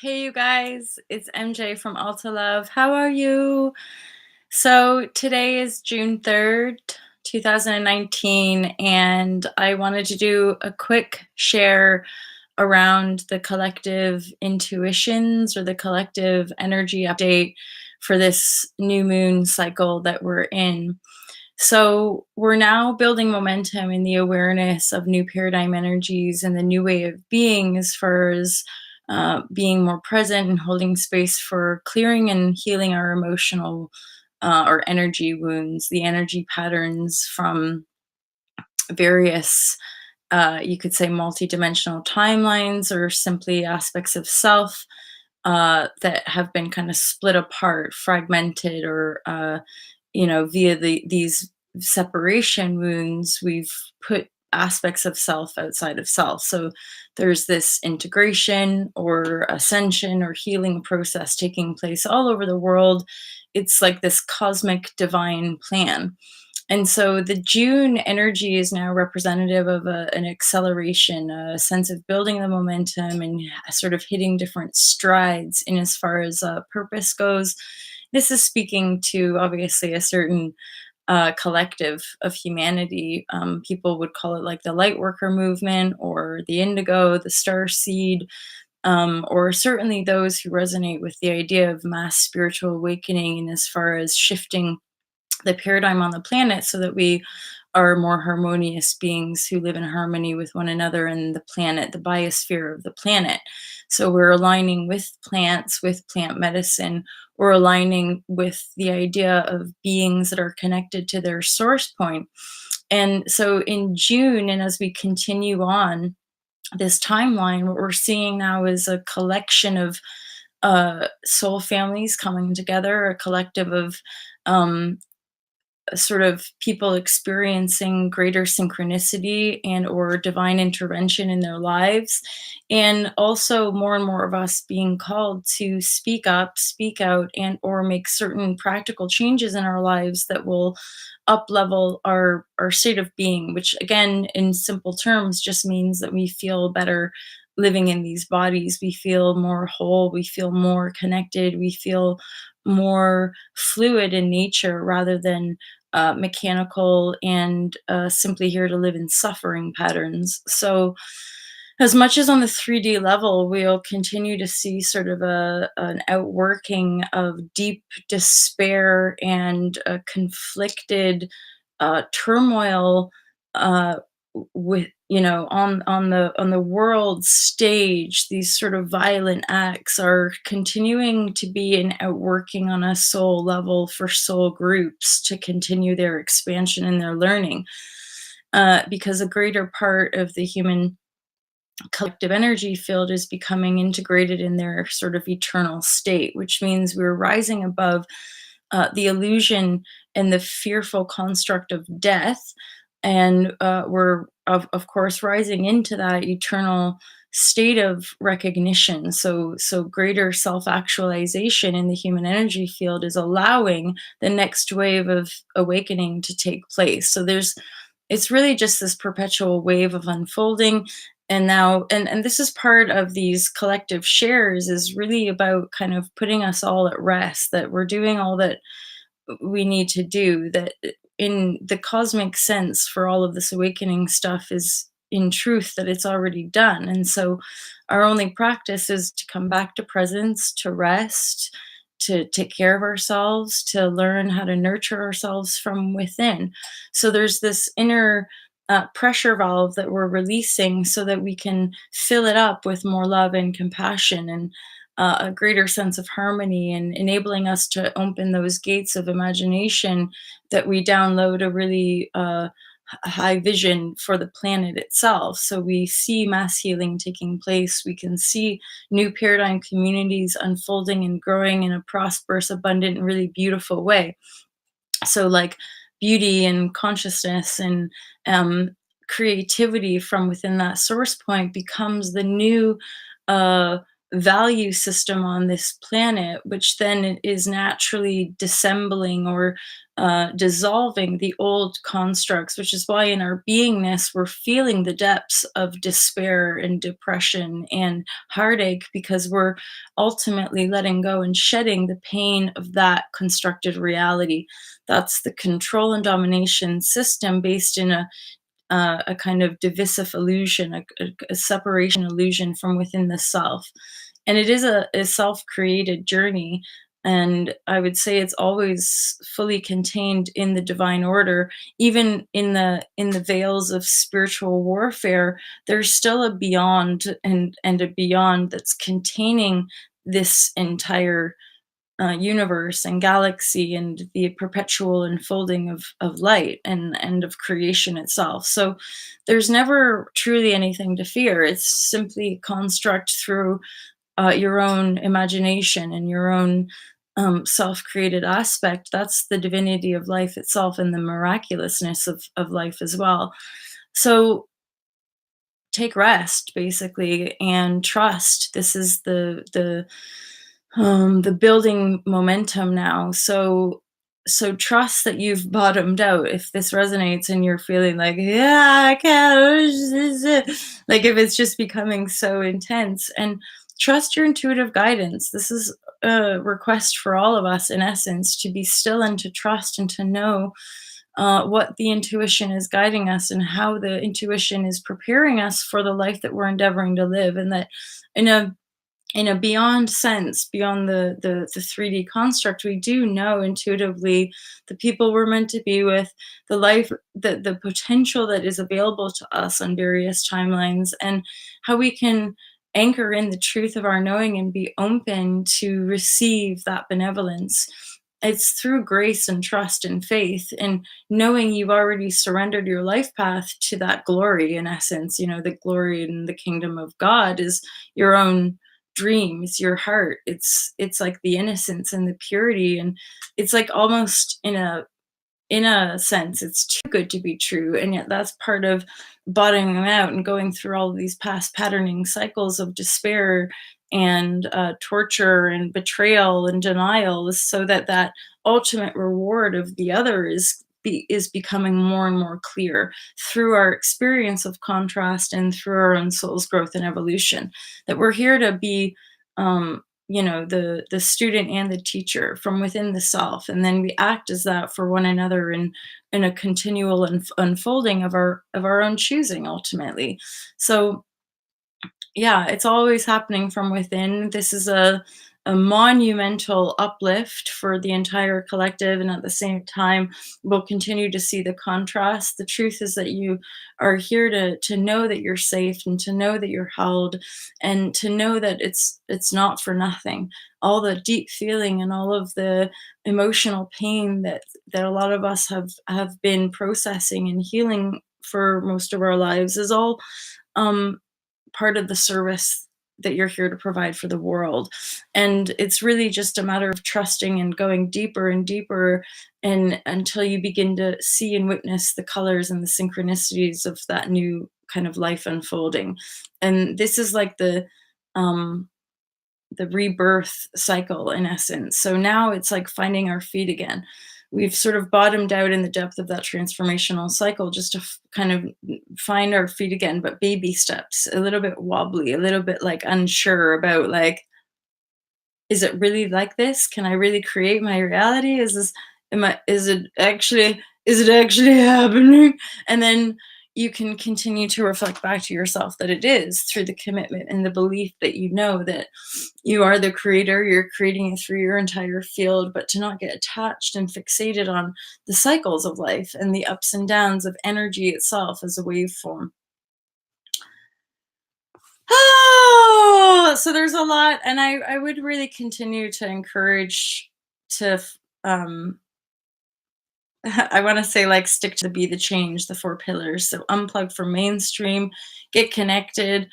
Hey, you guys, it's MJ from Love. How are you? So, today is June 3rd, 2019, and I wanted to do a quick share around the collective intuitions or the collective energy update for this new moon cycle that we're in. So, we're now building momentum in the awareness of new paradigm energies and the new way of being as far as being more present and holding space for clearing and healing our emotional or energy wounds, the energy patterns from various, you could say, multidimensional timelines or simply aspects of self that have been kind of split apart, fragmented, or via these separation wounds, we've put aspects of self outside of self. So there's this integration or ascension or healing process taking place all over the world. It's like this cosmic divine plan. And so the June energy is now representative of an acceleration, a sense of building the momentum and sort of hitting different strides in as far as purpose goes. This is speaking to obviously a certain collective of humanity. People would call it like the light worker movement or the indigo, the star seed, or certainly those who resonate with the idea of mass spiritual awakening and as far as shifting the paradigm on the planet so that we are more harmonious beings who live in harmony with one another and the planet, the biosphere of the planet. So we're aligning with plants, with plant medicine. We're aligning with the idea of beings that are connected to their source point. And so in June, and as we continue on this timeline, what we're seeing now is a collection of soul families coming together, a collective of um, sort of people experiencing greater synchronicity and or divine intervention in their lives, and also more and more of us being called to speak up, speak out, and or make certain practical changes in our lives that will up level our state of being, which again in simple terms just means that we feel better living in these bodies. We feel more whole, we feel more connected, we feel more fluid in nature rather than mechanical and simply here to live in suffering patterns. So, as much as on the 3D level, we'll continue to see sort of an outworking of deep despair and conflicted turmoil uh, with on the world stage. These sort of violent acts are continuing to be an outworking on a soul level for soul groups to continue their expansion and their learning, because a greater part of the human collective energy field is becoming integrated in their sort of eternal state, which means we're rising above the illusion and the fearful construct of death. And we're, of course, rising into that eternal state of recognition. So greater self actualization in the human energy field is allowing the next wave of awakening to take place. So it's really just this perpetual wave of unfolding. And now and this is part of these collective shares, is really about kind of putting us all at rest, that we're doing all that we need to do, that in the cosmic sense for all of this awakening stuff is in truth that it's already done. And so our only practice is to come back to presence, to rest, to take care of ourselves, to learn how to nurture ourselves from within. So there's this inner pressure valve that we're releasing so that we can fill it up with more love and compassion and a greater sense of harmony, and enabling us to open those gates of imagination that we download a really high vision for the planet itself. So we see mass healing taking place. We can see new paradigm communities unfolding and growing in a prosperous, abundant, and really beautiful way. So, like, beauty and consciousness and creativity from within that source point becomes the new uh, value system on this planet, which then is naturally dissembling or dissolving the old constructs, which is why in our beingness we're feeling the depths of despair and depression and heartache, because we're ultimately letting go and shedding the pain of that constructed reality. That's the control and domination system based in a kind of divisive illusion, a separation illusion from within the self. And it is a self created journey. And I would say it's always fully contained in the divine order. Even in the veils of spiritual warfare, there's still a beyond, and a beyond that's containing this entire universe and galaxy and the perpetual unfolding of light and of creation itself. So there's never truly anything to fear. It's simply a construct through your own imagination and your own self-created aspect. That's the divinity of life itself and the miraculousness of life as well. So take rest basically and trust. This is the building momentum now. So trust that you've bottomed out. If this resonates and you're feeling like, yeah, I can't, like if it's just becoming so intense, and trust your intuitive guidance. This is a request for all of us, in essence, to be still and to trust and to know what the intuition is guiding us and how the intuition is preparing us for the life that we're endeavoring to live. And that in a beyond sense, beyond the 3D construct, we do know intuitively the people we're meant to be with, the life, the potential that is available to us on various timelines, and how we can anchor in the truth of our knowing and be open to receive that benevolence. It's through grace and trust and faith and knowing you've already surrendered your life path to that glory, in essence. The glory in the kingdom of God is your own dreams, your heart. It's like the innocence and the purity, and it's like almost in a sense it's too good to be true, and yet that's part of bottoming out and going through all of these past patterning cycles of despair and torture and betrayal and denial, is so that that ultimate reward of the other is becoming more and more clear through our experience of contrast and through our own soul's growth and evolution. That we're here to be, the student and the teacher from within the self, and then we act as that for one another in a continual unfolding of our own choosing ultimately. So yeah, it's always happening from within. This is a monumental uplift for the entire collective, and at the same time, we'll continue to see the contrast. The truth is that you are here to know that you're safe and to know that you're held, and to know that it's not for nothing. All the deep feeling and all of the emotional pain that a lot of us have been processing and healing for most of our lives is all um part of the service that you're here to provide for the world. And it's really just a matter of trusting and going deeper and deeper, and until you begin to see and witness the colors and the synchronicities of that new kind of life unfolding. And this is like um the rebirth cycle, in essence. So now it's like finding our feet again. We've sort of bottomed out in the depth of that transformational cycle just to kind of find our feet again, but baby steps, a little bit wobbly, a little bit like unsure about, like, is it really like this? Can I really create my reality? Is it actually happening? And then you can continue to reflect back to yourself that it is, through the commitment and the belief that you know that you are the creator, you're creating it through your entire field, but to not get attached and fixated on the cycles of life and the ups and downs of energy itself as a waveform. Oh, so there's a lot, and I would really continue to encourage to I want to say, like, stick to be the change, the four pillars. So unplug from mainstream, get connected,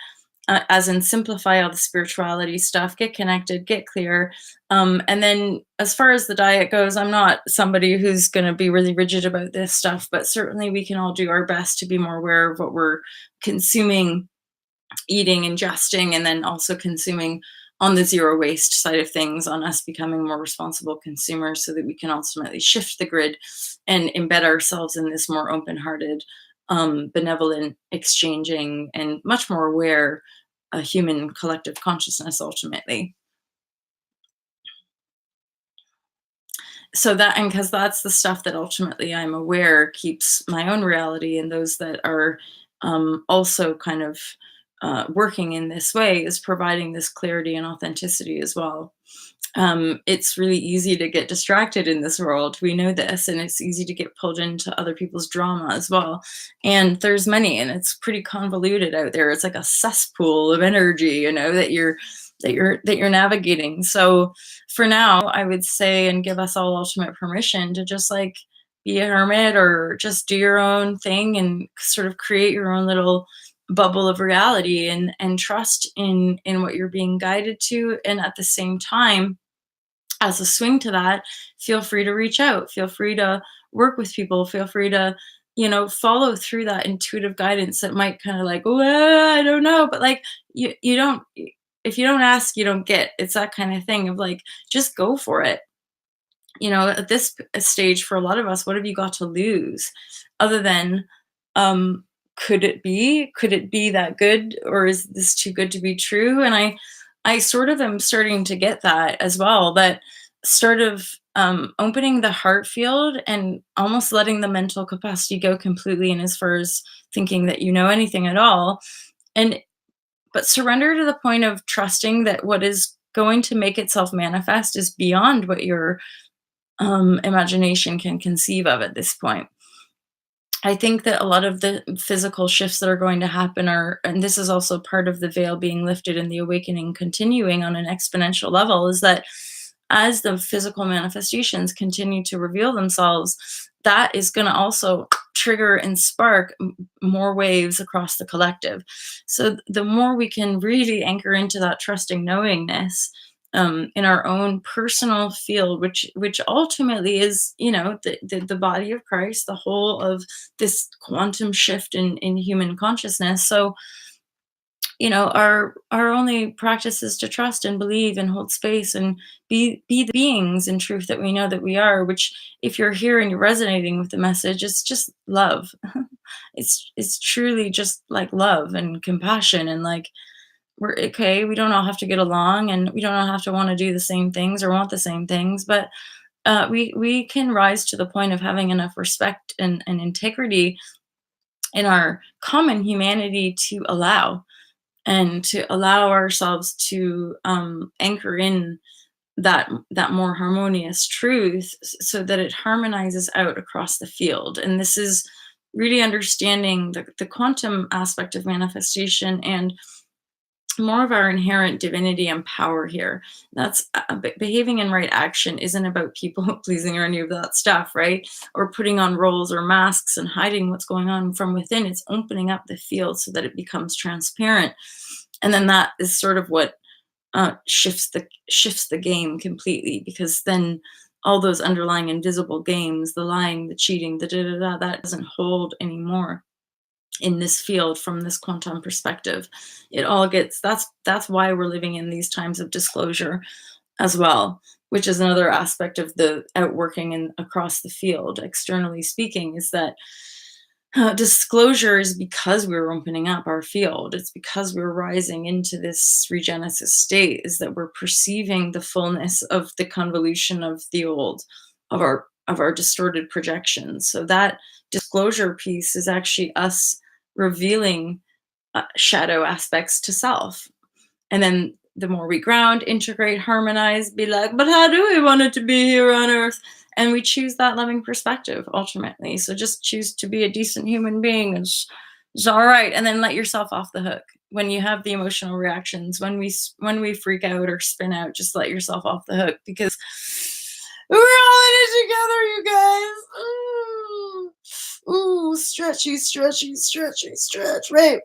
as in simplify all the spirituality stuff, get connected, get clear. And then as far as the diet goes, I'm not somebody who's going to be really rigid about this stuff, but certainly we can all do our best to be more aware of what we're consuming, eating, ingesting, and then also consuming on the zero waste side of things, on us becoming more responsible consumers so that we can ultimately shift the grid and embed ourselves in this more open-hearted, benevolent, exchanging, and much more aware human collective consciousness ultimately. So that, and because that's the stuff that ultimately I'm aware keeps my own reality, and those that are also kind of working in this way is providing this clarity and authenticity as well. It's really easy to get distracted in this world. We know this, and it's easy to get pulled into other people's drama as well. And there's many, and it's pretty convoluted out there. It's like a cesspool of energy, that you're navigating. So for now, I would say and give us all ultimate permission to just like be a hermit or just do your own thing and sort of create your own little bubble of reality, and trust in what you're being guided to, and at the same time, as a swing to that, feel free to reach out, feel free to work with people, feel free to, follow through that intuitive guidance that might kind of like, well, I don't know, but like you don't, if you don't ask, you don't get. It's that kind of thing of like, just go for it. At this stage for a lot of us, what have you got to lose other than, um, could it be that good, or is this too good to be true? And I sort of am starting to get that as well, that sort of opening the heart field and almost letting the mental capacity go completely, and as far as thinking that you know anything at all, and but surrender to the point of trusting that what is going to make itself manifest is beyond what your imagination can conceive of at this point. I think that a lot of the physical shifts that are going to happen are, and this is also part of the veil being lifted and the awakening continuing on an exponential level, is that as the physical manifestations continue to reveal themselves, that is going to also trigger and spark more waves across the collective. So the more we can really anchor into that trusting knowingness, in our own personal field, which ultimately is, the body of Christ, the whole of this quantum shift in human consciousness. So, our only practice is to trust and believe and hold space and be the beings in truth that we know that we are. Which, if you're here and you're resonating with the message, it's just love. It's truly just like love and compassion, and like, we're okay. We don't all have to get along, and we don't all have to want to do the same things or want the same things, but we can rise to the point of having enough respect and integrity in our common humanity to allow ourselves to anchor in that more harmonious truth, so that it harmonizes out across the field. And this is really understanding the quantum aspect of manifestation and more of our inherent divinity and power here. That's behaving in right action isn't about people pleasing or any of that stuff, right? Or putting on roles or masks and hiding what's going on from within. It's opening up the field so that it becomes transparent, and then that is sort of what shifts the game completely, because then all those underlying invisible games, the lying, the cheating, the da da da, that doesn't hold anymore in this field. From this quantum perspective, it all gets, that's why we're living in these times of disclosure as well, which is another aspect of the outworking and across the field, externally speaking, is that disclosure is because we're opening up our field. It's because we're rising into this regenesis state, is that we're perceiving the fullness of the convolution of the old, of our distorted projections. So that disclosure piece is actually us revealing shadow aspects to self. And then the more we ground, integrate, harmonize, be like, but how do we want it to be here on earth? And we choose that loving perspective ultimately. So just choose to be a decent human being. It's all right. And then let yourself off the hook. When you have the emotional reactions, when we freak out or spin out, just let yourself off the hook, because we're all in it together, you guys. Ooh, stretchy, stretchy, stretchy, stretch. Right.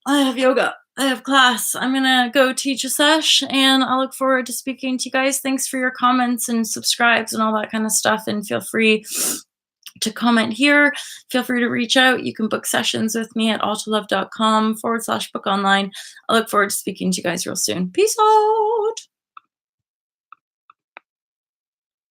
I have yoga. I have class. I'm going to go teach a sesh, and I look forward to speaking to you guys. Thanks for your comments and subscribes and all that kind of stuff. And feel free to comment here. Feel free to reach out. You can book sessions with me at altalove.com/book online. I look forward to speaking to you guys real soon. Peace out.